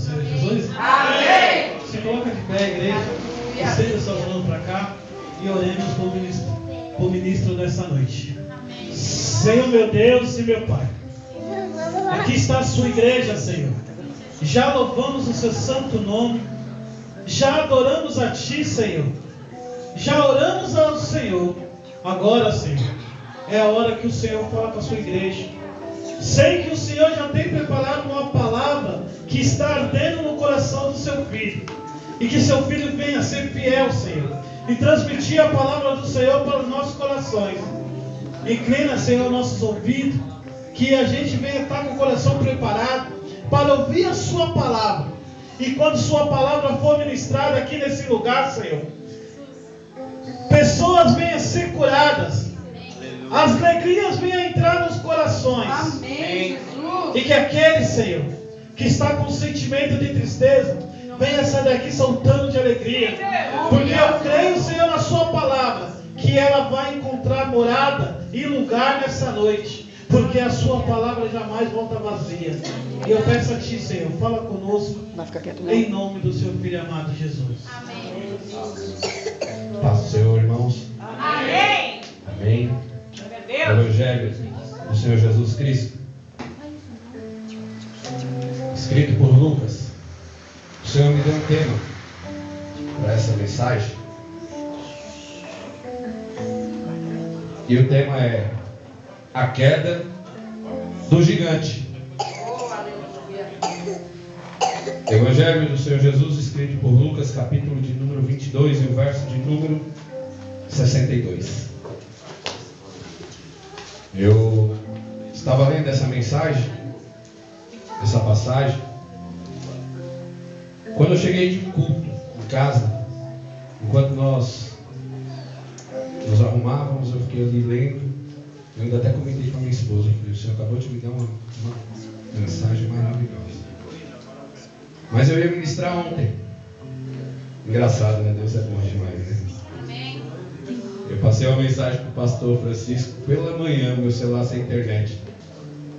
Senhor Jesus? Amém! Se coloca de pé, igreja. Estenda suas mãos para cá e oremos por ministro dessa noite. Senhor meu Deus e meu Pai, aqui está a sua igreja, Senhor. Já louvamos o seu santo nome, já adoramos a Ti, Senhor, já oramos ao Senhor. Agora, Senhor, é a hora que o Senhor fala com a sua igreja. Sei que o Senhor já tem preparado uma palavra que está ardendo no coração do seu filho, e que seu filho venha ser fiel, Senhor, e transmitir a palavra do Senhor para os nossos corações. Inclina, Senhor, nossos ouvidos, que a gente venha estar com o coração preparado para ouvir a sua palavra. E quando sua palavra for ministrada aqui nesse lugar, Senhor, pessoas venham ser curadas, as alegrias venham entrar nos corações. Amém, Jesus. E que aquele, Senhor, que está com sentimento de tristeza, venha sair daqui saltando de alegria. Porque eu creio, Senhor, na sua palavra, que ela vai encontrar morada e lugar nessa noite. Porque a sua palavra jamais volta vazia. E eu peço a Ti, Senhor, fala conosco, em nome do Seu Filho amado Jesus. Amém. Paz do Senhor, irmãos. Amém. Amém. Evangelho do Senhor Jesus Cristo, escrito por Lucas. O Senhor me deu um tema para essa mensagem. E o tema é a queda do gigante. Evangelho do Senhor Jesus, escrito por Lucas, capítulo de número 22 e o verso de número 62. Eu estava lendo essa mensagem, essa passagem, quando eu cheguei de culto em casa, enquanto nós nos arrumávamos, eu fiquei ali lendo. Eu ainda até comentei com a minha esposa, falei, o Senhor acabou de me dar uma mensagem maravilhosa. Mas eu ia ministrar ontem. Engraçado, né? Deus é bom demais, né? Amém. Eu passei uma mensagem para o pastor Francisco pela manhã, meu celular sem internet.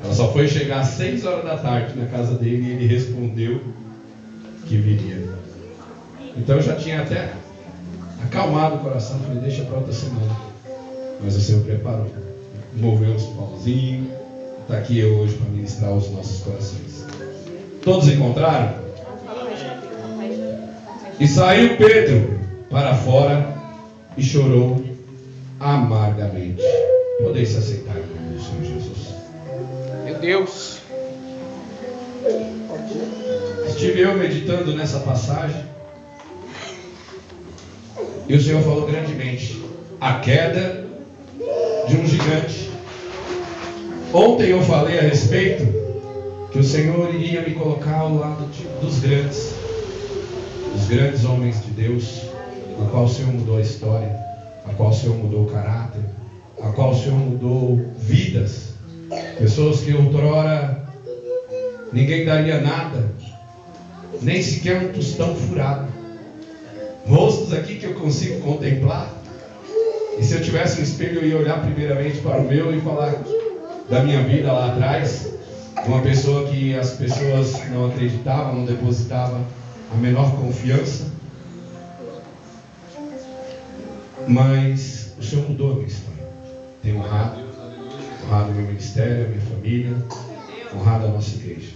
Ela só foi chegar às 6 horas da tarde na casa dele e ele respondeu que viria. Então eu já tinha até acalmado o coração, falei, deixa para outra semana. Mas o Senhor preparou, moveu os pauzinhos, está aqui eu hoje para ministrar os nossos corações. Todos encontraram? E saiu Pedro para fora e chorou amargamente. Podeis se aceitar em nome do Senhor Jesus. Meu Deus. Estive eu meditando nessa passagem e o Senhor falou grandemente: a queda de um gigante. Ontem eu falei a respeito que o Senhor iria me colocar ao lado dos grandes homens de Deus, a qual o Senhor mudou a história, a qual o Senhor mudou o caráter, a qual o Senhor mudou vidas. Pessoas que outrora ninguém daria nada, nem sequer um tostão furado. Rostos aqui que eu consigo contemplar. E se eu tivesse um espelho, eu ia olhar primeiramente para o meu e falar da minha vida lá atrás. Uma pessoa que as pessoas não acreditavam, não depositavam a menor confiança. Mas o Senhor mudou a minha história. Tem honrado o meu ministério, a minha família, honrado a nossa igreja.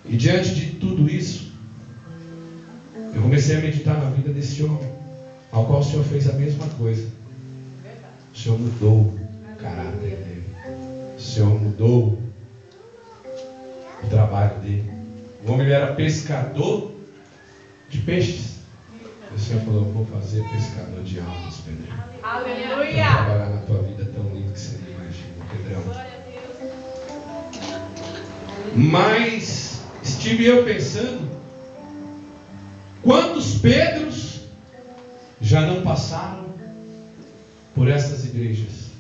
E diante de tudo isso, eu comecei a meditar na vida desse homem, ao qual o Senhor fez a mesma coisa. O Senhor mudou o caráter dele. O Senhor mudou o trabalho dele. O homem era pescador de peixes. O Senhor falou, eu vou fazer pescador de almas, Pedro. Aleluia. Vou trabalhar na tua vida tão lindo que você não imagina, Pedrão. Mas estive eu pensando, quantos Pedros já não passaram por essas igrejas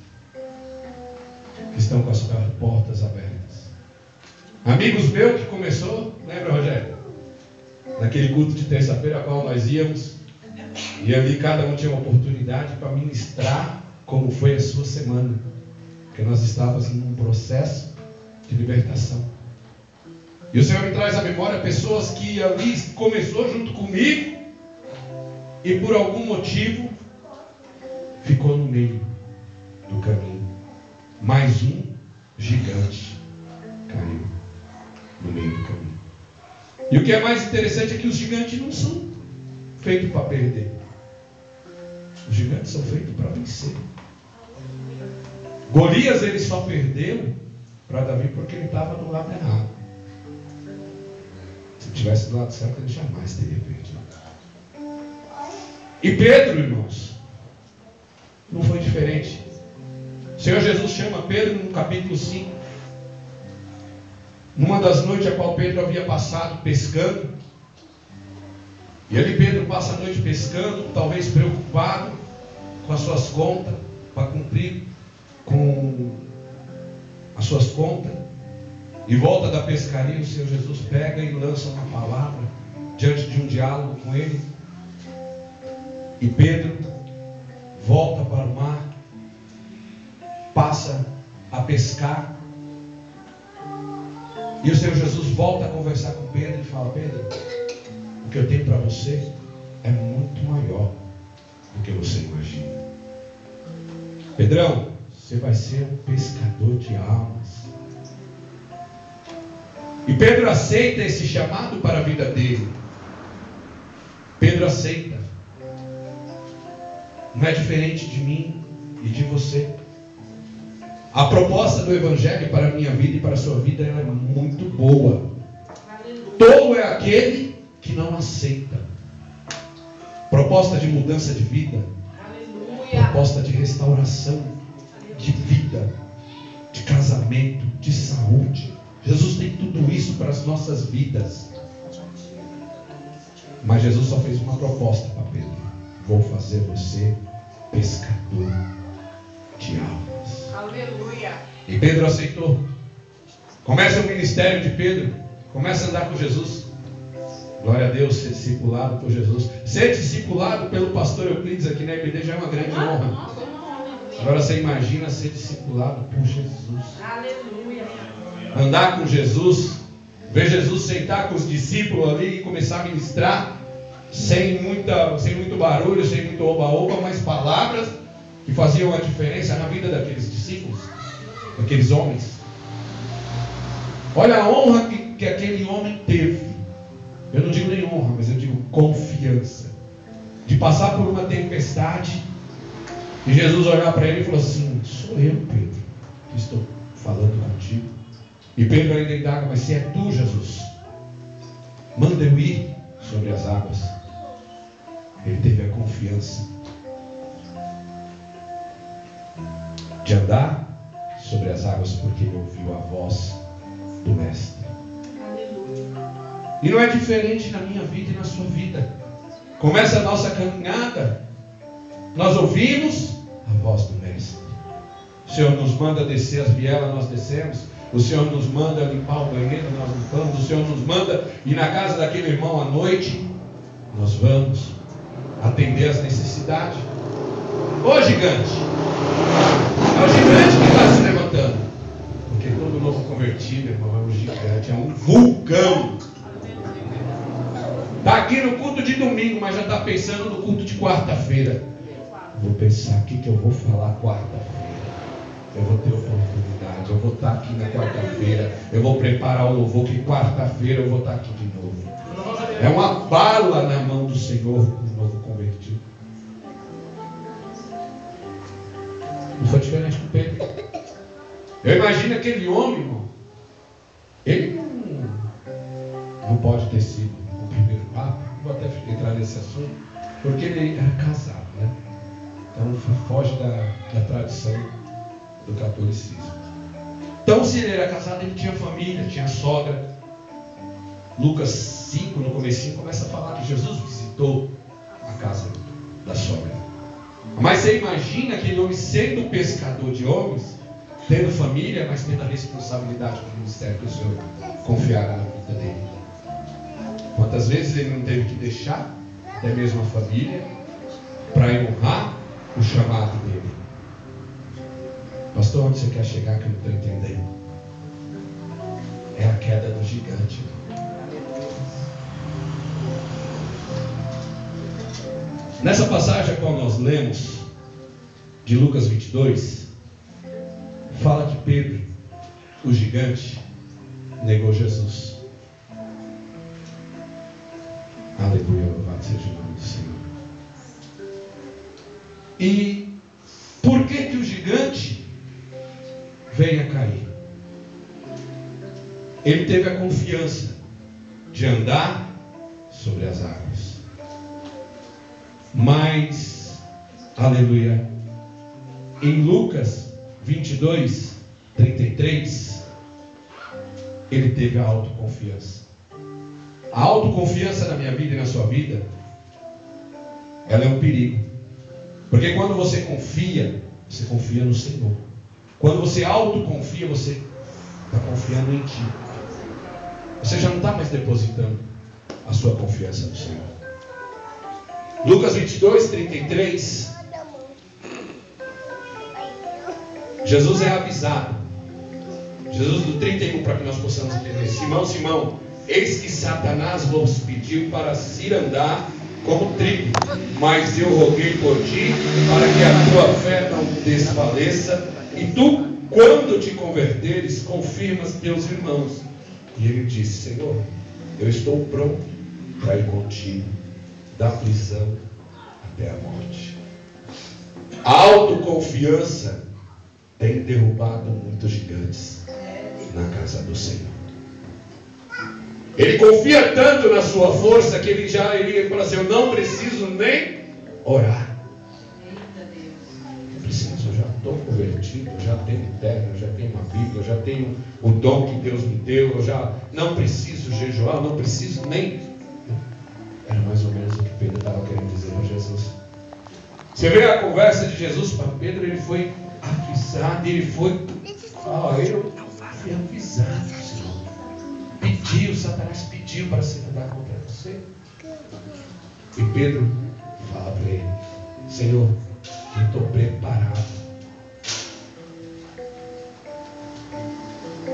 que estão com as portas abertas? Amigos meus que começou, lembra, Rogério? Naquele culto de terça-feira a qual nós íamos, e ali cada um tinha uma oportunidade para ministrar como foi a sua semana, porque nós estávamos num processo de libertação. E o Senhor me traz à memória pessoas que ali começou junto comigo e por algum motivo ficou no meio do caminho. Mais um gigante caiu no meio do caminho. E o que é mais interessante é que os gigantes não são feitos para perder. Os gigantes são feitos para vencer. Golias ele só perdeu para Davi porque ele estava do lado errado. Se estivesse do lado certo, ele jamais teria perdido. E Pedro, irmãos, não foi diferente. O Senhor Jesus chama Pedro no capítulo 5. Numa das noites a qual Pedro havia passado pescando. E ali Pedro passa a noite pescando, talvez preocupado com as suas contas, para cumprir com as suas contas. E volta da pescaria, o Senhor Jesus pega e lança uma palavra diante de um diálogo com ele. E Pedro volta para o mar, passa a pescar. E o Senhor Jesus volta a conversar com Pedro e fala: Pedro, o que eu tenho para você é muito maior do que você imagina. Pedrão, você vai ser um pescador de almas. E Pedro aceita esse chamado para a vida dele. Pedro aceita. Não é diferente de mim e de você. A proposta do Evangelho para a minha vida e para a sua vida é muito boa. Tolo é aquele que não aceita. Proposta de mudança de vida. Proposta de restauração de vida, de casamento, de saúde. Jesus tem tudo isso para as nossas vidas. Mas Jesus só fez uma proposta para Pedro: vou fazer você pescador de almas. Aleluia. E Pedro aceitou. Começa o ministério de Pedro. Começa a andar com Jesus. Glória a Deus, ser discipulado por Jesus. Ser discipulado pelo pastor Euclides aqui na IBD já é uma grande honra. Agora você imagina ser discipulado por Jesus. Aleluia. Andar com Jesus, ver Jesus sentar com os discípulos ali e começar a ministrar, sem muito barulho, sem muito oba-oba, mas palavras que faziam a diferença na vida daqueles discípulos, daqueles homens. Olha a honra que aquele homem teve. Eu não digo nem honra, mas eu digo confiança. De passar por uma tempestade e Jesus olhar para ele e falou assim: sou eu, Pedro, que estou falando contigo. E Pedro ainda indaga: mas se é tu, Jesus, manda eu ir sobre as águas. Ele teve a confiança de andar sobre as águas porque ele ouviu a voz do Mestre. E não é diferente na minha vida e na sua vida. Começa a nossa caminhada, nós ouvimos a voz do Mestre. O Senhor nos manda descer as bielas, nós descemos. O Senhor nos manda limpar o banheiro, nós limpamos. O Senhor nos manda ir na casa daquele irmão à noite, nós vamos atender as necessidades. Ô gigante, é o gigante que está se levantando. Porque todo novo convertido, irmão, é um gigante, é um vulcão. Está aqui no culto de domingo, mas já está pensando no culto de quarta-feira. Vou pensar o que eu vou falar quarta-feira. Eu vou ter oportunidade, eu vou estar aqui na quarta-feira. Eu vou preparar o louvor que quarta-feira eu vou estar aqui de novo. É uma bala na mão do Senhor, um novo convertido. Não foi diferente com Pedro. Eu imagino aquele homem, irmão. Ele não pode ter sido o primeiro papa. Vou até entrar nesse assunto, porque ele era casado, né? Então foge da tradição do catolicismo. Então, se ele era casado, ele tinha família, tinha sogra. Lucas 5, no comecinho, começa a falar que Jesus visitou a casa da sogra. Mas você imagina aquele homem sendo pescador de homens, tendo família, mas tendo a responsabilidade do ministério que o Senhor confiará na vida dele. Quantas vezes ele não teve que deixar até mesmo a família para honrar o chamado dele? Pastor, onde você quer chegar que eu não estou entendendo? é a queda do gigante. Nessa passagem a qual nós lemos, de Lucas 22, fala que Pedro, o gigante, negou Jesus. Aleluia, louvado seja o nome do Senhor. E por que que o gigante veio a cair? Ele teve a confiança de andar sobre as águas. Mas, aleluia, em Lucas 22, 33, ele teve a autoconfiança. A autoconfiança na minha vida e na sua vida, ela é um perigo. Porque quando você confia no Senhor. Quando você autoconfia, você está confiando em ti. Você já não está mais depositando a sua confiança no Senhor. Lucas 22, 33. Jesus é avisado. Jesus do 31, para que nós possamos entender. Simão, Simão, eis que Satanás vos pediu para se andar como trigo, mas eu roguei por ti, para que a tua fé não desfaleça, e tu, quando te converteres, confirmas teus irmãos. E ele disse: Senhor, eu estou pronto para ir contigo, da prisão até a morte. A autoconfiança tem derrubado muitos gigantes na casa do Senhor. Ele confia tanto na sua força que ele fala assim: eu não preciso nem orar. Não preciso, eu já estou convertido, eu já tenho terra, eu já tenho uma Bíblia, eu já tenho o dom que Deus me deu, eu já não preciso jejuar, eu não preciso nem... Era mais ou menos o que Pedro estava querendo dizer a Jesus. Você vê a conversa de Jesus para Pedro, ele foi avisado, ele foi... eu fui avisado, Senhor. Satanás pediu para se andar contra você. E Pedro fala para ele: Senhor, eu estou preparado.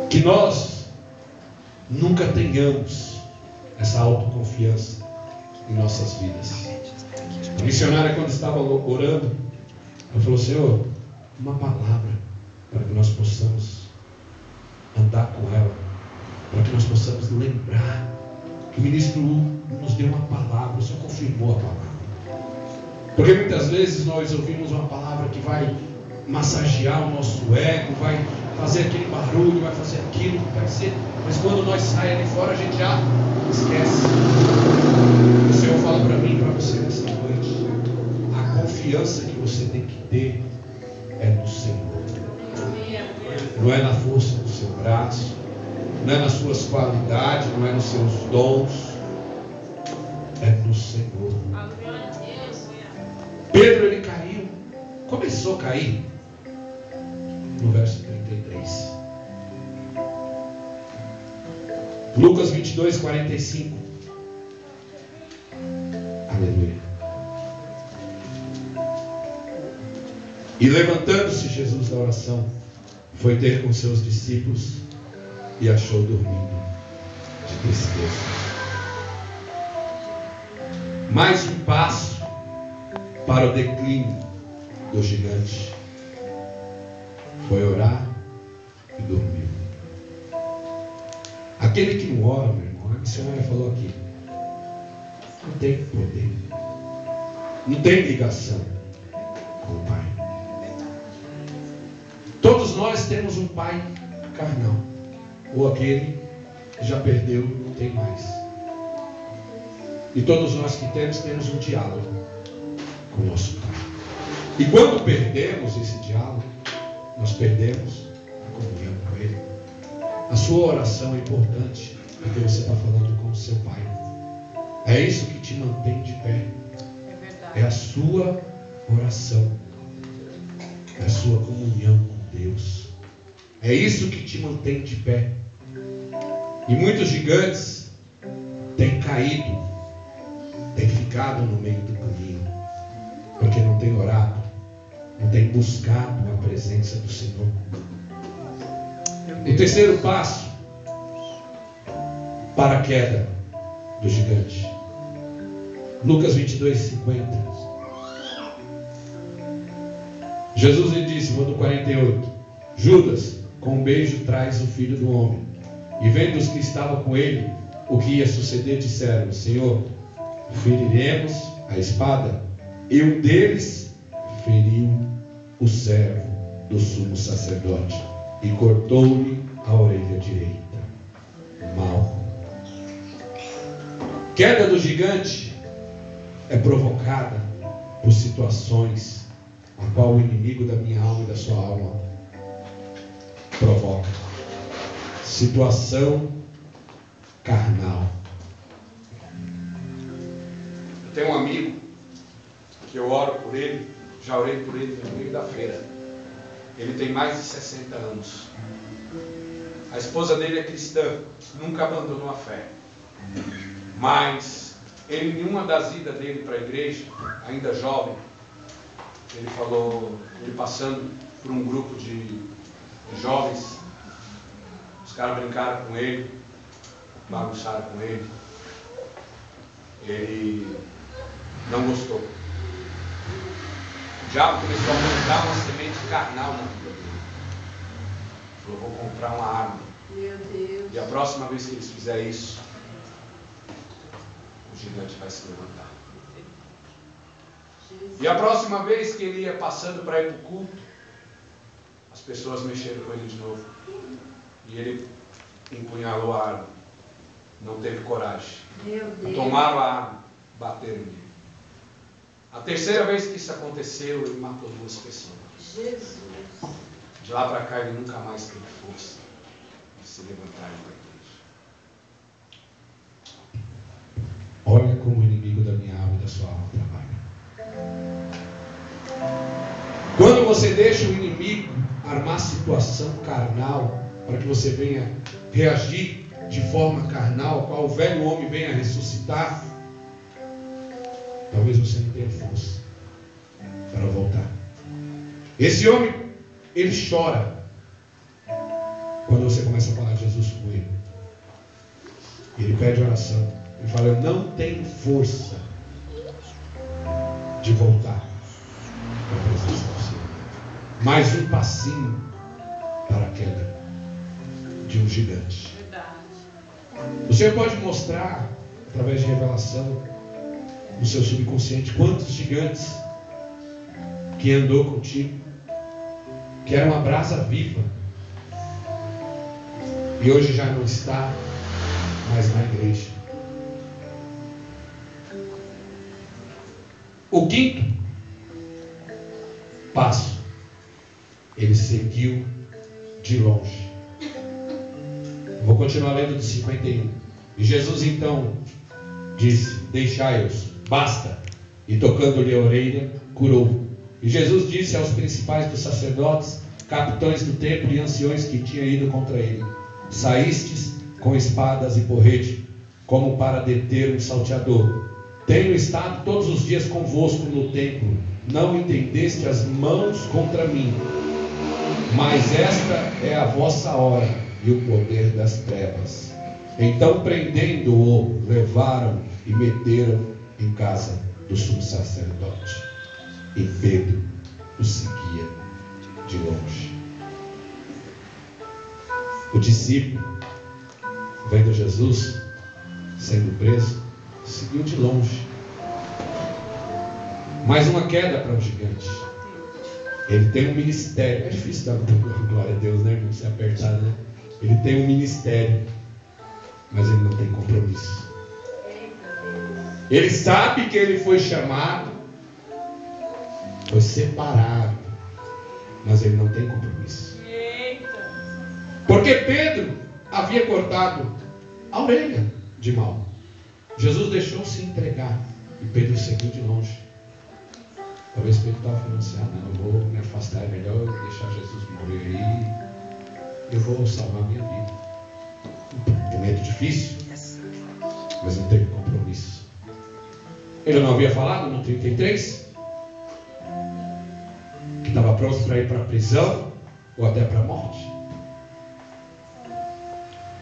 Que nós nunca tenhamos essa autoconfiança em nossas vidas. A missionária, quando estava orando, ela falou: Senhor, uma palavra para que nós possamos andar com ela, para que nós possamos lembrar que o ministro nos deu uma palavra, o Senhor confirmou a palavra. Porque muitas vezes nós ouvimos uma palavra que vai massagear o nosso ego, vai fazer aquele barulho, vai fazer aquilo, vai ser, mas quando nós saímos ali fora, a gente já esquece. O Senhor fala para mim e para você nessa noite: a confiança que você tem que ter é no Senhor. Não é na força do seu braço, não é nas suas qualidades, não é nos seus dons, é no Senhor. Pedro, ele caiu, começou a cair no verso 33. Lucas 22, 45. Aleluia. E levantando-se Jesus da oração, foi ter com seus discípulos e achou dormindo de tristeza. Mais um passo para o declínio do gigante. Foi orar e dormiu. Aquele que não ora, meu irmão, a missionária falou aqui, não tem poder, não tem ligação com o Pai. Todos nós temos um pai carnal, ou aquele que já perdeu, não tem mais. E todos nós que temos um diálogo com o nosso Pai. E quando perdemos esse diálogo, nós perdemos a comunhão com Ele. A sua oração é importante, porque você está falando com o seu Pai. É isso que te mantém de pé. É a sua oração, é a sua comunhão com Deus. É isso que te mantém de pé. E muitos gigantes têm caído, têm ficado no meio do caminho, porque não têm orado, não têm buscado a presença do Senhor. O terceiro passo para a queda do gigante. Lucas 22, 50. Jesus lhe disse, no 48, Judas, com um beijo traz o filho do homem. E vendo os que estavam com ele, o que ia suceder, disseram, Senhor, feriremos a espada. E um deles feriu o servo do sumo sacerdote e cortou-lhe a orelha direita. Mal. Queda do gigante é provocada por situações a qual o inimigo da minha alma e da sua alma provoca. Situação carnal. Eu tenho um amigo que eu oro por ele, já orei por ele no meio da feira. Ele tem mais de 60 anos. A esposa dele é cristã, nunca abandonou a fé. Mas ele, em uma das idas dele para a igreja, ainda jovem, ele falou, ele passando por um grupo de jovens, os caras brincaram com ele, bagunçaram com ele, ele não gostou. O diabo começou a plantar uma semente carnal na vida dele. Falou, vou comprar uma arma. Meu Deus. E a próxima vez que eles fizerem isso, o gigante vai se levantar. E a próxima vez que ele ia passando para ir para o culto, as pessoas mexeram com ele de novo. E ele empunhalou a arma. Não teve coragem. Meu Deus. Tomaram a arma, bateram nele. A terceira vez que isso aconteceu, ele matou 2 pessoas. Jesus. De lá para cá, ele nunca mais teve força de se levantar da igreja. Olha como o inimigo da minha alma e da sua alma trabalha. Quando você deixa o inimigo armar situação carnal para que você venha reagir de forma carnal, qual o velho homem venha ressuscitar, talvez você não tenha força para voltar. Esse homem, ele chora quando você começa a falar de Jesus com ele. Ele pede oração. Ele fala, eu não tenho força de voltar para a presença do Senhor. Mais um passinho para a queda de um gigante. Verdade. O Senhor pode mostrar, através de revelação, no seu subconsciente, quantos gigantes que andou contigo, que era uma brasa viva, e hoje já não está mais na igreja. O quinto passo, ele seguiu de longe. Vou continuar lendo do 51. E Jesus então disse, deixai-os, basta. E tocando-lhe a orelha, curou. E Jesus disse aos principais dos sacerdotes, capitães do templo e anciões que tinham ido contra ele, saístes com espadas e porrete, como para deter um salteador. Tenho estado todos os dias convosco no templo, não entendeste as mãos contra mim, mas esta é a vossa hora e o poder das trevas. Então, prendendo-o, levaram e meteram em casa do sumo sacerdote. E Pedro o seguia de longe. O discípulo, vendo Jesus sendo preso, seguiu de longe. Mais uma queda para um gigante. Ele tem um ministério. É difícil dar glória a Deus, né, irmão? Se apertar, né? Ele tem um ministério, mas ele não tem compromisso. Ele sabe que ele foi chamado, foi separado, mas ele não tem compromisso. Porque Pedro havia cortado a orelha de Malco. Jesus deixou se entregar e Pedro seguiu de longe. Talvez Pedro estava falando assim, não, eu vou me afastar, é melhor eu deixar Jesus morrer aí, eu vou salvar a minha vida. Um momento difícil, mas não teve compromisso. Ele não havia falado no 33 que estava pronto para ir para a prisão ou até para a morte.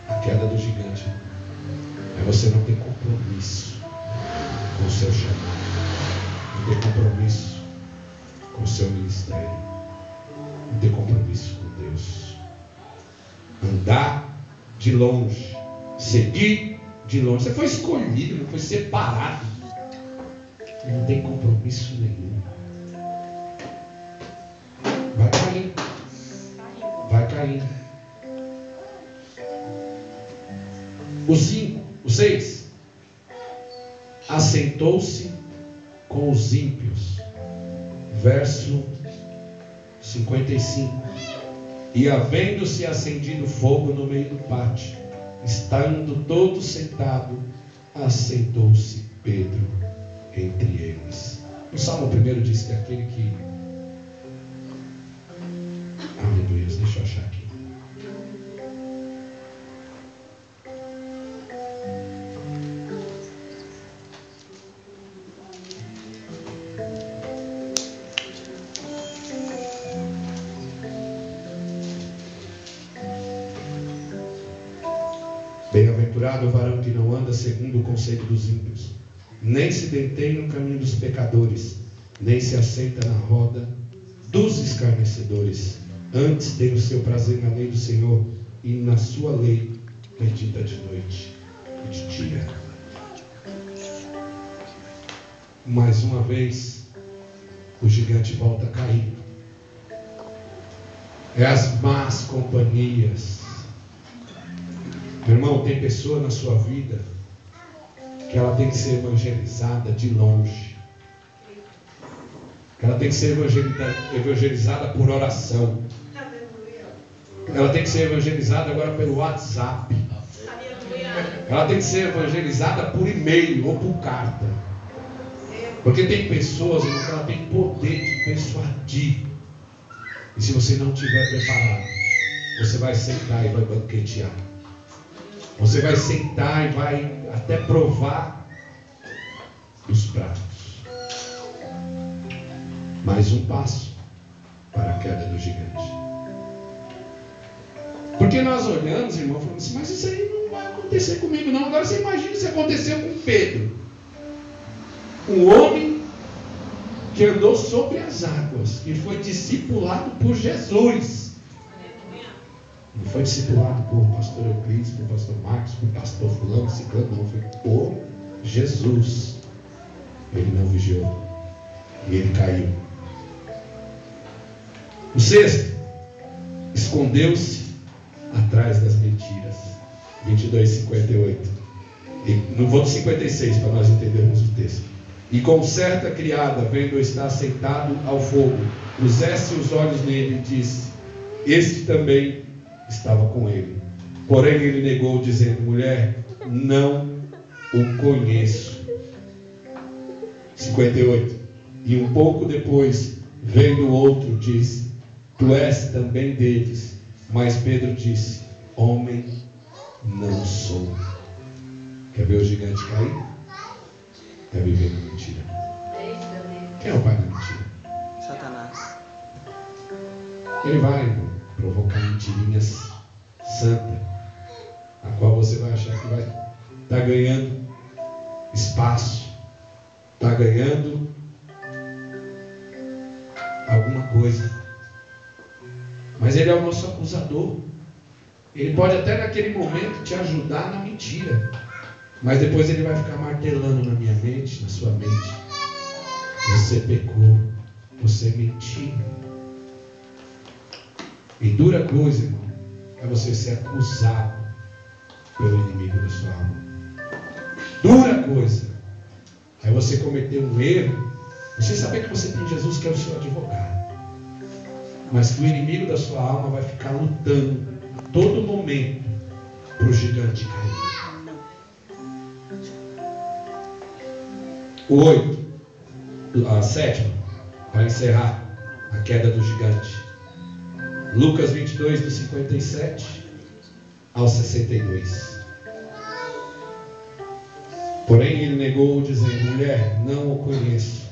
A queda do gigante você não tem compromisso com o seu chamado, não tem compromisso com o seu ministério, não tem compromisso com Deus. Andar de longe, seguir de longe. Você foi escolhido, não foi separado, não tem compromisso nenhum. Vai caindo, vai caindo. O 5, o 6. Assentou-se com os ímpios. Verso 55. E havendo-se acendido fogo no meio do pátio, estando todos sentados, assentou-se Pedro entre eles. O Salmo 1 diz que aquele que... Aleluia, deixa eu achar aqui. Bem-aventurado o varão que não anda segundo o conselho dos ímpios, nem se detém no caminho dos pecadores, nem se assenta na roda dos escarnecedores. Antes tem o seu prazer na lei do Senhor, e na sua lei medita de noite e de dia. Mais uma vez, o gigante volta a cair. É as más companhias. Meu irmão, tem pessoa na sua vida que ela tem que ser evangelizada de longe. Que ela tem que ser evangelizada por oração. Ela tem que ser evangelizada agora pelo WhatsApp. Ela tem que ser evangelizada por e-mail ou por carta. Porque tem pessoas, irmão, que ela tem poder de persuadir. E se você não estiver preparado, você vai sentar e vai banquetear. Você vai sentar e vai até provar os pratos. Mais um passo para a queda do gigante. Porque nós olhamos, irmão, falamos assim, mas isso aí não vai acontecer comigo não. Agora você imagina se aconteceu com Pedro. Um homem que andou sobre as águas, que foi discipulado por Jesus. Não foi discipulado por pastor Euclides, por pastor Marcos, por pastor fulano, ciclano, não. Foi por Jesus. Ele não vigiou. E ele caiu. O 6. Escondeu-se atrás das mentiras. 22:58. Não vou de 56 para nós entendermos o texto. E com certa criada, vendo estar sentado ao fogo, pusesse os olhos nele e disse: este também estava com ele. Porém ele negou, dizendo: mulher, não o conheço. 58. E um pouco depois, vendo o outro, disse: tu és também deles. Mas Pedro disse: homem, não sou. Quer ver o gigante cair? Quer viver na mentira? Quem é o pai da mentira? Satanás. Ele vai provocar mentirinhas santas, a qual você vai achar que vai estar ganhando espaço, está ganhando alguma coisa. Mas ele é o nosso acusador. Ele pode até naquele momento te ajudar na mentira, mas depois ele vai ficar martelando na minha mente, na sua mente: você pecou, você mentiu. E dura coisa, irmão, é você ser acusado pelo inimigo da sua alma. Dura coisa é você cometer um erro, você saber que você tem Jesus que é o seu advogado, mas que o inimigo da sua alma vai ficar lutando a todo momento para o gigante cair. O 8, a 7, para encerrar a queda do gigante. Lucas 22, do 57 ao 62. Porém ele negou, dizendo: mulher, não o conheço.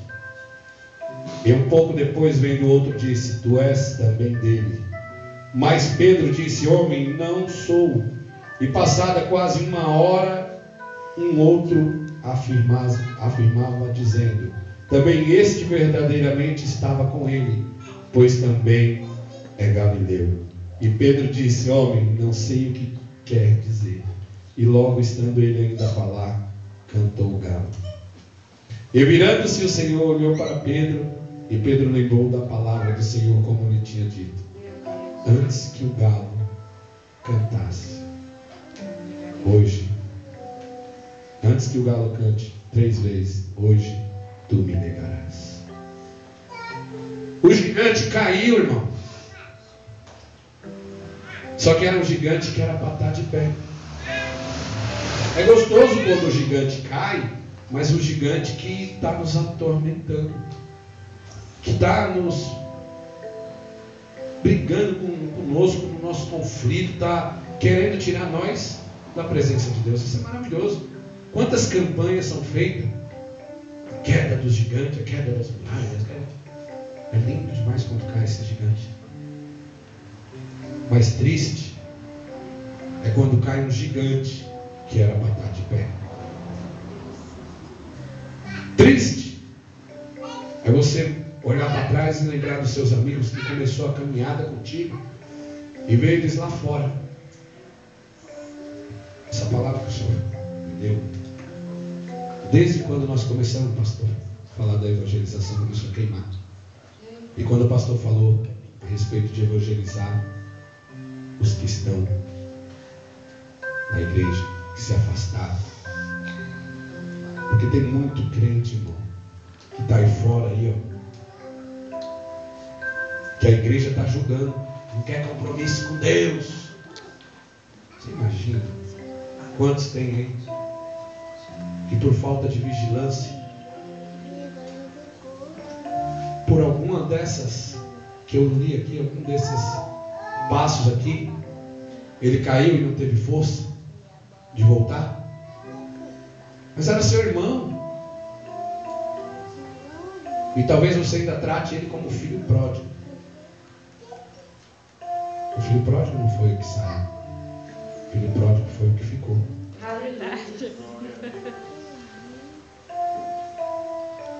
E um pouco depois, vendo o outro, disse: tu és também dele. Mas Pedro disse: homem, não sou. E passada quase 1 hora, um outro afirmava dizendo: também este verdadeiramente estava com ele, pois também é galileu. E Pedro disse: homem, não sei o que quer dizer. E logo, estando ele ainda a falar, cantou o galo. E virando-se, o Senhor olhou para Pedro, e Pedro lembrou da palavra do Senhor, como lhe tinha dito: antes que o galo cantasse, hoje, antes que o galo cante 3 vezes, hoje tu me negarás. O gigante caiu, irmão. Só que era um gigante que era para estar de pé. É gostoso quando o gigante cai, mas o gigante que está nos atormentando, que está nos brigando conosco, no nosso conflito, está querendo tirar nós da presença de Deus. Isso é maravilhoso. Quantas campanhas são feitas? A queda dos gigantes, a queda das muralhas. É lindo demais quando cai esse gigante. Mas triste é quando cai um gigante que era para estar de pé. Triste é você olhar para trás e lembrar dos seus amigos que começou a caminhada contigo e ver eles lá fora. Essa palavra que o Senhor me deu, desde quando nós começamos, pastor, a falar da evangelização, começou a queimar. E quando o pastor falou a respeito de evangelizar os que estão na igreja, que se afastaram, porque tem muito crente, irmão, que está aí fora aí, ó, que a igreja está julgando, não quer compromisso com Deus. Você imagina quantos tem aí que por falta de vigilância, por alguma dessas que eu li aqui, algum desses passos aqui, ele caiu e não teve força de voltar? Mas era seu irmão. E talvez você ainda trate ele como filho pródigo. O filho pródigo não foi o que saiu. O filho pródigo foi o que ficou.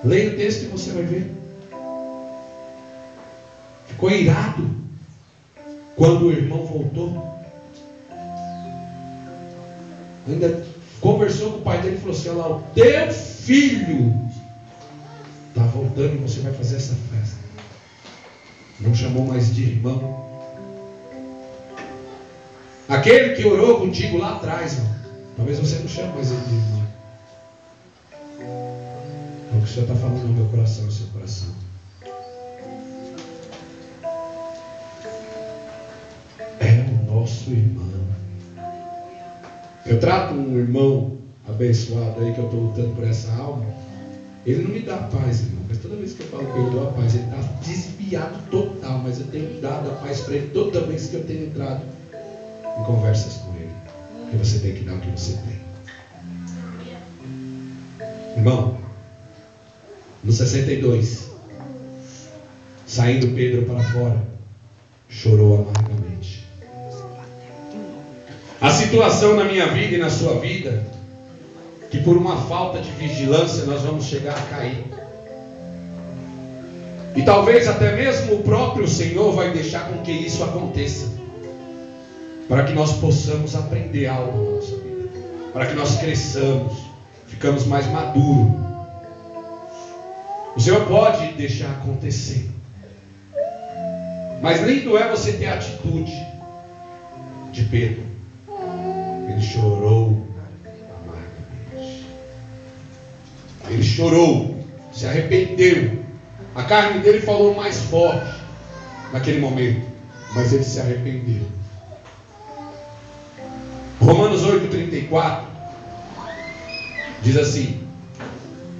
Leia o texto e você vai ver. Ficou irado quando o irmão voltou. Ainda conversou com o pai dele e falou assim: olha lá, o teu filho está voltando e você vai fazer essa festa. Não chamou mais de irmão. Aquele que orou contigo lá atrás, irmão, talvez você não chame mais ele de irmão. É o que o Senhor está falando no meu coração, no seu coração. É o nosso irmão. Eu trato um irmão abençoado aí, que eu estou lutando por essa alma. Ele não me dá paz, irmão, mas toda vez que eu falo que eu dou a paz, ele está desviado total, mas eu tenho dado a paz para ele toda vez que eu tenho entrado em conversas com ele. Porque você tem que dar o que você tem. Irmão, no 62, saindo Pedro para fora, chorou amargamente. A situação na minha vida e na sua vida, que por uma falta de vigilância nós vamos chegar a cair. E talvez até mesmo o próprio Senhor vai deixar com que isso aconteça, para que nós possamos aprender algo na nossa vida, para que nós cresçamos, ficamos mais maduros. O Senhor pode deixar acontecer, mas lindo é você ter a atitude de Pedro. Ele chorou amargamente. Ele chorou, se arrependeu. A carne dele falou mais forte naquele momento, mas ele se arrependeu. Romanos 8,34 diz assim: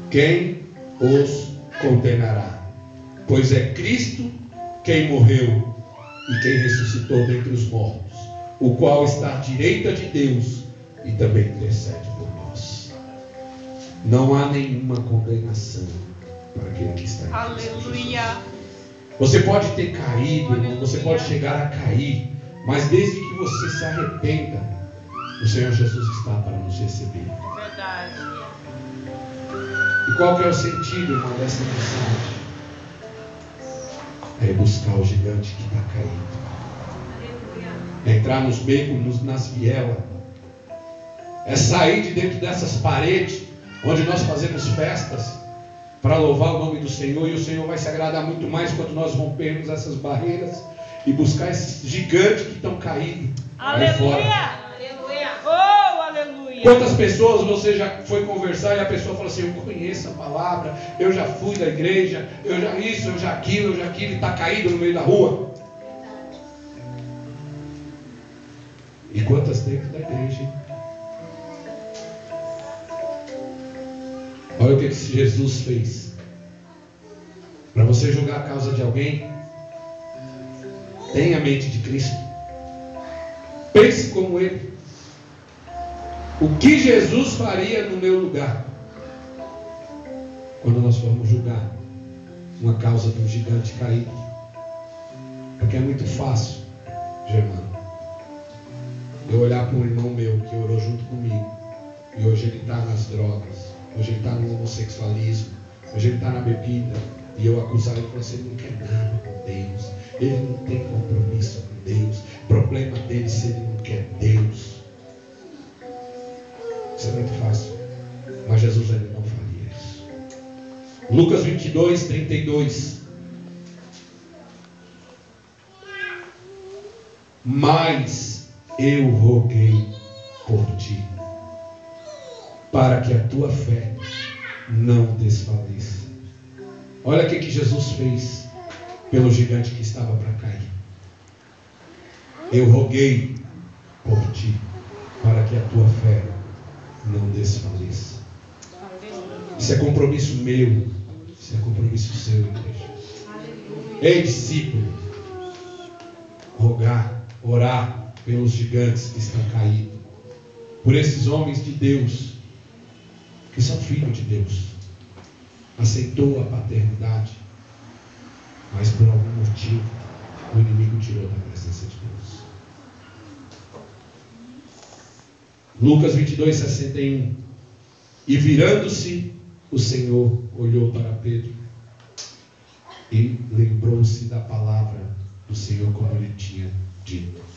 quem os condenará? Pois é Cristo quem morreu e quem ressuscitou dentre os mortos, o qual está à direita de Deus e também intercede por nós. Não há nenhuma condenação para aquele que está em Cristo Jesus. Você pode ter caído, irmão, você pode chegar a cair, mas desde que você se arrependa, O Senhor Jesus está para nos receber. Verdade. E qual que é o sentido, irmão, dessa mensagem? É buscar o gigante que está caído. É entrar nos becos, nas vielas. É sair de dentro dessas paredes, onde nós fazemos festas, para louvar o nome do Senhor. E o Senhor vai se agradar muito mais quando nós rompermos essas barreiras e buscar esses gigantes que estão caídos. Aleluia! Aleluia! Oh, aleluia! Quantas pessoas você já foi conversar e a pessoa fala assim: eu conheço a palavra, eu já fui da igreja, eu já isso, eu já aquilo, e está caído no meio da rua. E quantas dentro da igreja, hein? Olha o que Jesus fez. Para você julgar a causa de alguém, tenha a mente de Cristo. Pense como Ele. O que Jesus faria no meu lugar? Quando nós formos julgar uma causa de um gigante caído. Porque é muito fácil, Germano, eu olhar para um irmão meu que orou junto comigo, e hoje ele está nas drogas, hoje ele está no homossexualismo, hoje ele está na bebida, e eu acusar ele e falar assim: ele não quer nada com Deus, ele não tem compromisso com Deus, o problema dele se ele não quer Deus. Isso é muito fácil, mas Jesus ele não faria isso. Lucas 22, 32. Mas eu roguei por ti, para que a tua fé não desfaleça. Olha o que Jesus fez pelo gigante que estava para cair. Eu roguei por ti, para que a tua fé não desfaleça. Isso é compromisso meu, isso é compromisso seu, igreja. Ei, discípulo, rogar, orar pelos gigantes que estão caídos, por esses homens de Deus, que são filhos de Deus, aceitou a paternidade, mas por algum motivo o inimigo tirou da presença de Deus. Lucas 22, 61. E virando-se, o Senhor olhou para Pedro e lembrou-se da palavra do Senhor como ele tinha dito.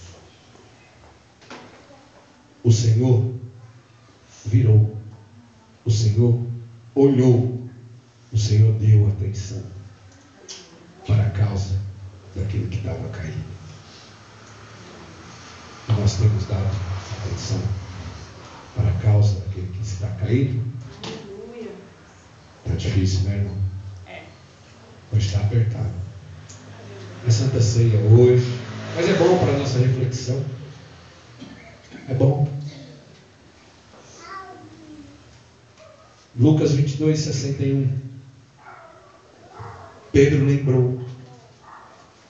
O Senhor virou, o Senhor olhou, o Senhor deu atenção para a causa daquele que estava caído. E nós temos dado atenção para a causa daquele que está caído. Está difícil, né, irmão? Hoje está apertado. É Santa Ceia hoje, mas é bom para a nossa reflexão. É bom. Lucas 22, 61. Pedro lembrou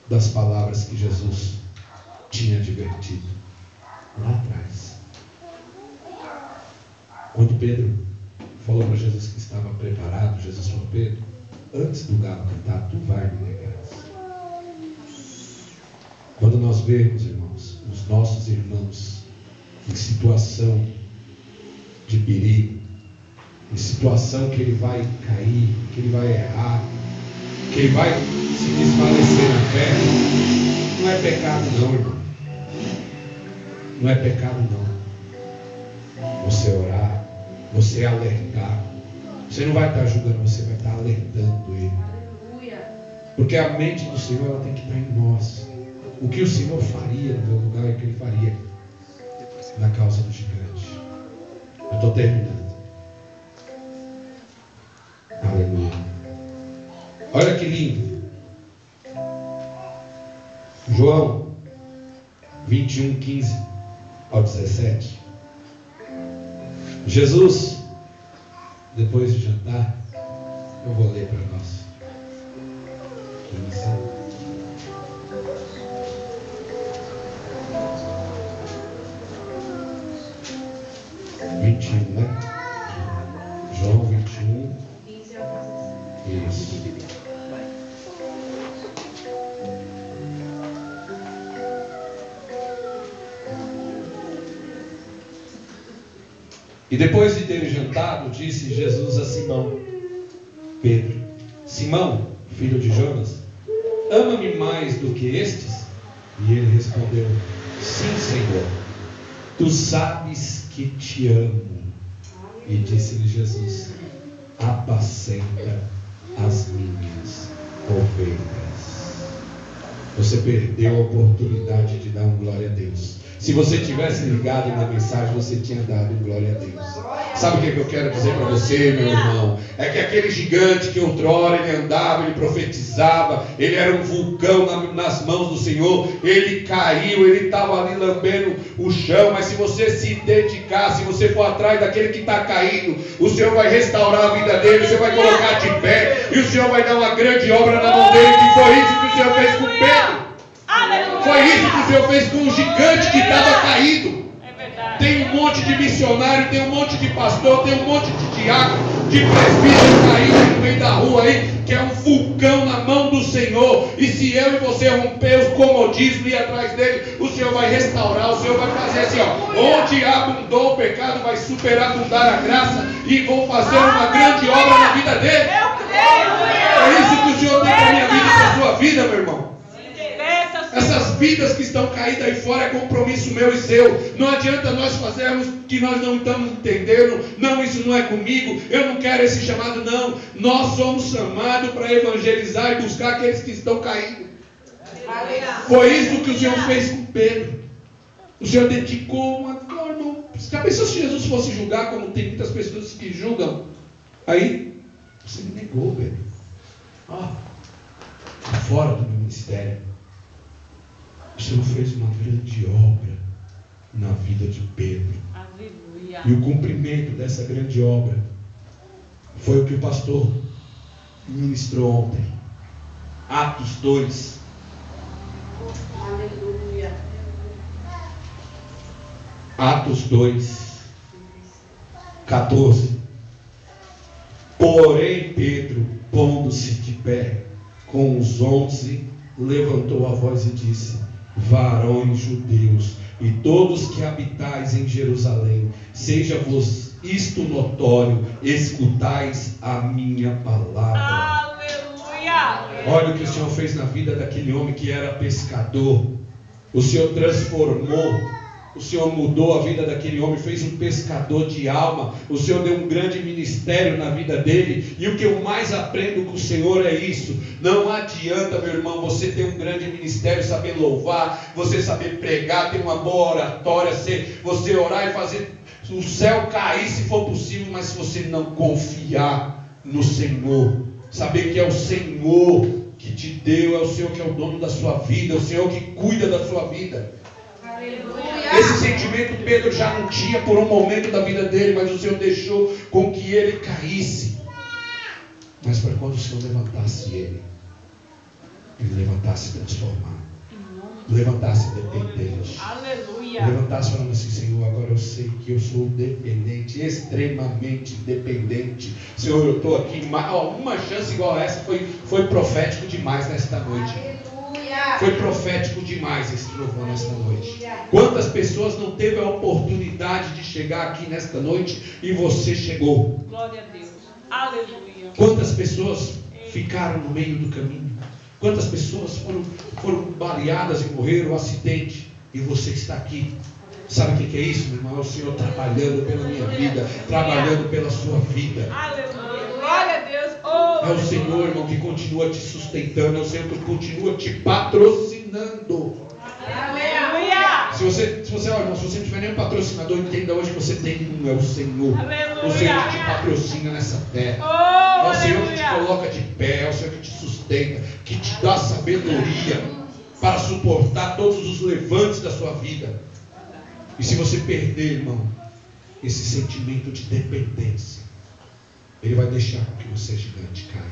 das palavras que Jesus tinha advertido lá atrás. Quando Pedro falou para Jesus que estava preparado, Jesus falou: Pedro, antes do galo cantar, tu vai me negar. Quando nós vemos, irmãos, os nossos irmãos em situação de perigo, em situação que ele vai cair, que ele vai errar, que ele vai se desfalecer na fé, não é pecado não, irmão. Não é pecado não. Você orar, você alertar. Você não vai estar julgando, você vai estar alertando ele. Porque a mente do Senhor ela tem que estar em nós. O que o Senhor faria no meu lugar é o que ele faria na causa do gigante. Eu estou terminando. Aleluia. Olha que lindo. João 21, 15 ao 17. Jesus, depois de jantar, eu vou ler para nós. 21, né? João 21. Isso. depois de ter jantado, disse Jesus a Simão Pedro: Simão, filho de Jonas, ama-me mais do que estes? E ele respondeu: sim, Senhor, tu sabes que te amo. E disse-lhe Jesus: apacenta as minhas ovelhas. Você perdeu a oportunidade de dar glória a Deus. Se você tivesse ligado na mensagem, você tinha dado glória a Deus. Sabe o que eu quero dizer para você, meu irmão? É que aquele gigante que outrora ele andava, ele profetizava, ele era um vulcão nas mãos do Senhor, ele caiu, ele estava ali lambendo o chão, mas se você se dedicar, se você for atrás daquele que está caído, o Senhor vai restaurar a vida dele, você vai colocar de pé, e o Senhor vai dar uma grande obra na mão dele, que foi isso que o Senhor fez com Pedro. Foi isso que o Senhor fez com o gigante que estava caído. Tem um monte de missionário, tem um monte de pastor, tem um monte de diácono, de presbítero caído no meio da rua aí, que é um vulcão na mão do Senhor. E se eu e você romper os comodismos e ir atrás dele, o Senhor vai restaurar, o Senhor vai fazer assim, ó, onde abundou o pecado, vai superabundar a graça e vou fazer uma grande obra na vida dele. É isso que o Senhor tem para a minha vida e para a sua vida, meu irmão. Essas vidas que estão caídas aí fora é compromisso meu e seu. Não adianta nós fazermos que nós não estamos entendendo. Não, isso não é comigo. Eu não quero esse chamado, não. Nós somos chamados para evangelizar e buscar aqueles que estão caídos. Foi isso que o Senhor fez com Pedro. O Senhor dedicou uma... Irmão, já pensou se Jesus fosse julgar como tem muitas pessoas que julgam? Aí, você me negou, Pedro. Fora do meu ministério. O Senhor fez uma grande obra na vida de Pedro. Aleluia. E o cumprimento dessa grande obra foi o que o pastor ministrou ontem. Atos 2. Aleluia. Atos 2, 14. Porém Pedro, pondo-se de pé com os 11, levantou a voz e disse: varões judeus e todos que habitais em Jerusalém, seja-vos isto notório, escutais a minha palavra. Aleluia. Olha o que o Senhor fez na vida daquele homem que era pescador. O Senhor transformou, o Senhor mudou a vida daquele homem, fez um pescador de alma. O Senhor deu um grande ministério na vida dele. E o que eu mais aprendo com o Senhor é isso: não adianta, meu irmão, você ter um grande ministério, saber louvar, você saber pregar, ter uma boa oratória, você orar e fazer o céu cair se for possível, mas se você não confiar no Senhor, saber que é o Senhor que te deu, é o Senhor que é o dono da sua vida, é o Senhor que cuida da sua vida. Esse sentimento Pedro já não tinha por um momento da vida dele, mas o Senhor deixou com que ele caísse. Mas para quando o Senhor levantasse ele levantasse transformado, levantasse dependente, Aleluia. levantasse falando assim: Senhor, agora eu sei que eu sou dependente, extremamente dependente. Senhor, eu estou aqui, uma chance igual a essa foi profético demais nesta noite. Foi profético demais esse louvor nesta noite. Quantas pessoas não teve a oportunidade de chegar aqui nesta noite e você chegou? Glória a Deus. Aleluia. Quantas pessoas ficaram no meio do caminho? Quantas pessoas foram baleadas e morreram, acidente, e você está aqui? Sabe o que é isso, meu irmão? É o Senhor trabalhando pela minha vida, trabalhando pela sua vida. Aleluia. Glória a Deus. É o Senhor, irmão, que continua te sustentando. É o Senhor que continua te patrocinando. Aleluia. Se você irmão, se você não tiver nenhum patrocinador, entenda hoje que você tem um, é o Senhor. Aleluia. O Senhor que te patrocina nessa terra. Oh, É o Senhor que te aleluia. coloca de pé, é o Senhor que te sustenta, que te dá sabedoria para suportar todos os levantes da sua vida. E se você perder, irmão, esse sentimento de dependência, ele vai deixar com que você, gigante, caia.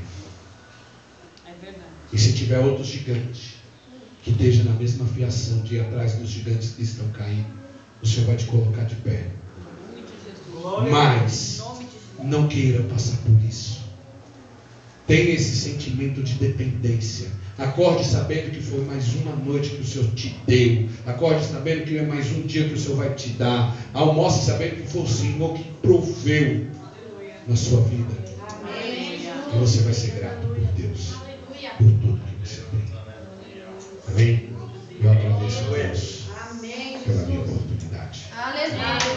É verdade. E se tiver outro gigante que esteja na mesma fiação de ir atrás dos gigantes que estão caindo, o Senhor vai te colocar de pé. Mas não queira passar por isso. Tenha esse sentimento de dependência. Acorde sabendo que foi mais uma noite que o Senhor te deu. Acorde sabendo que é mais um dia que o Senhor vai te dar. Almoce sabendo que foi o Senhor que proveu na sua vida. E você vai ser grato por Deus. Por tudo que você tem. Amém? Eu agradeço a Deus pela minha oportunidade. Aleluia.